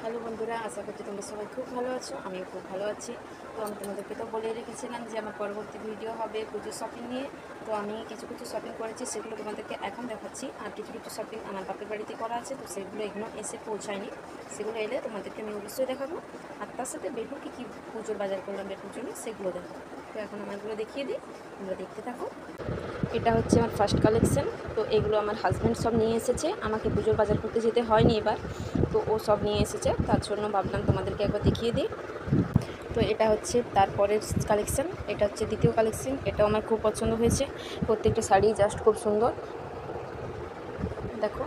Hello বন্ধুরা, আশা করছি তোমরা সবাই খুব ভালো আছো। আমিও খুব ভালো আছি। তো আমি তোমাদেরকে তো বলে রেখেছিলাম যে আমার পরবর্তী ভিডিও হবে পুজোর শপিং নিয়ে। তো আমি কিছু কিছু শপিং করেছি, সেগুলো তোমাদেরকে এখন দেখাচ্ছি। আর কিছু কিছু শপিং আমার বাপের বাড়িতে করা আছে, তো সেগুলো এখনও এসে পৌঁছায়নি। সেগুলো এলে তোমাদেরকে আমি অবশ্যই দেখাবো। আর তার সাথে বেটু কী পুজোর বাজার করলাম বেটুর জন্য, সেগুলো দেখাবো। তো এখন আমারগুলো দেখিয়ে দিই, তোমরা দেখতে থাকো। এটা হচ্ছে আমার ফার্স্ট কালেকশন। তো এগুলো আমার হাজব্যান্ড সব নিয়ে এসেছে, আমাকে পুজোর বাজার করতে যেতে হয়নি এবার। তো ও সব নিয়ে এসেছে, তার জন্য ভাবলাম তোমাদেরকে একবার দেখিয়ে দিই। তো এটা হচ্ছে তারপরের কালেকশন, এটা হচ্ছে দ্বিতীয় কালেকশন। এটাও আমার খুব পছন্দ হয়েছে, প্রত্যেকটা শাড়ি জাস্ট খুব সুন্দর। দেখো,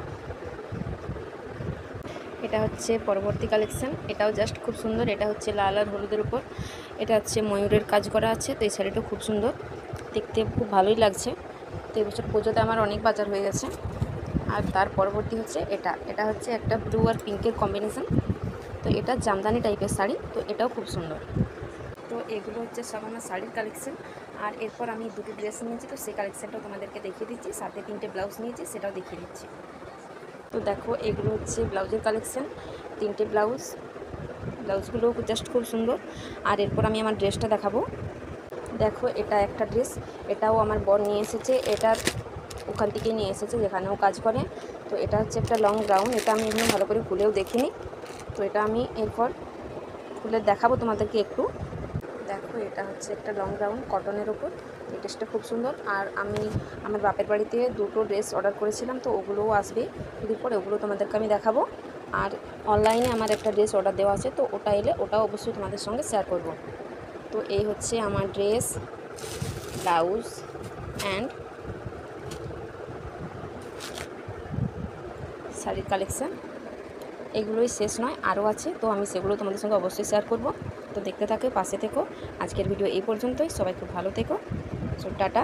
এটা হচ্ছে পরবর্তী কালেকশন, এটাও জাস্ট খুব সুন্দর। এটা হচ্ছে লাল আর হলুদের উপর, এটা হচ্ছে ময়ূরের কাজ করা আছে। তো এই শাড়িটা খুব সুন্দর দেখতে, খুব ভালোই লাগছে। তো এবছর পুজোতে আমার অনেক বাজার হয়ে গেছে। আর তার পরবর্তী হচ্ছে এটা হচ্ছে একটা ব্লু আর পিঙ্কের কম্বিনেশন। তো এটা জামদানি টাইপের শাড়ি, তো এটাও খুব সুন্দর। তো এগুলো হচ্ছে সব আমার শাড়ির কালেকশন। আর এরপর আমি দুটো ড্রেস নিয়েছি, তো সেই কালেকশানটাও তোমাদেরকে দেখিয়ে দিচ্ছি। সাথে 3টে ব্লাউজ নিয়েছি, সেটাও দেখিয়ে দিচ্ছি। তো দেখো, এগুলো হচ্ছে ব্লাউজের কালেকশন, 3টে ব্লাউজগুলো জাস্ট খুব সুন্দর। আর এরপর আমি আমার ড্রেসটা দেখাবো। দেখো, এটা একটা ড্রেস, এটাও আমার বর নিয়ে এসেছে। এটার ওখান থেকেই নিয়ে এসেছে যেখানেও কাজ করে। তো এটা হচ্ছে একটা লং গাউন, এটা আমি এখানে ভালো করে খুলেও দেখিনি। তো এটা আমি এরপর খুলে দেখাবো তোমাদেরকে একটু। দেখো, এটা হচ্ছে একটা লং গাউন কটনের ওপর। এই ড্রেসটা খুব সুন্দর। আর আমি আমার বাপের বাড়িতে দুটো ড্রেস অর্ডার করেছিলাম, তো ওগুলোও আসবে কিছুদিন পরে, ওগুলো তোমাদেরকে আমি দেখাবো। আর অনলাইনে আমার একটা ড্রেস অর্ডার দেওয়া আছে, তো ওটা এলে ওটাও অবশ্যই তোমাদের সঙ্গে শেয়ার করব। তো এই হচ্ছে আমার ড্রেস, ব্লাউজ অ্যান্ড শাড়ির কালেকশান। এগুলোই শেষ নয়, আরও আছে, তো আমি সেগুলো তোমাদের সঙ্গে অবশ্যই শেয়ার করব। তো দেখতে থাকো, পাশে থেকো। আজকের ভিডিও এই পর্যন্তই। সবাই খুব ভালো থেকো। সো টাটা,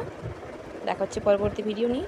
দেখা হচ্ছে পরবর্তী ভিডিও নিয়ে।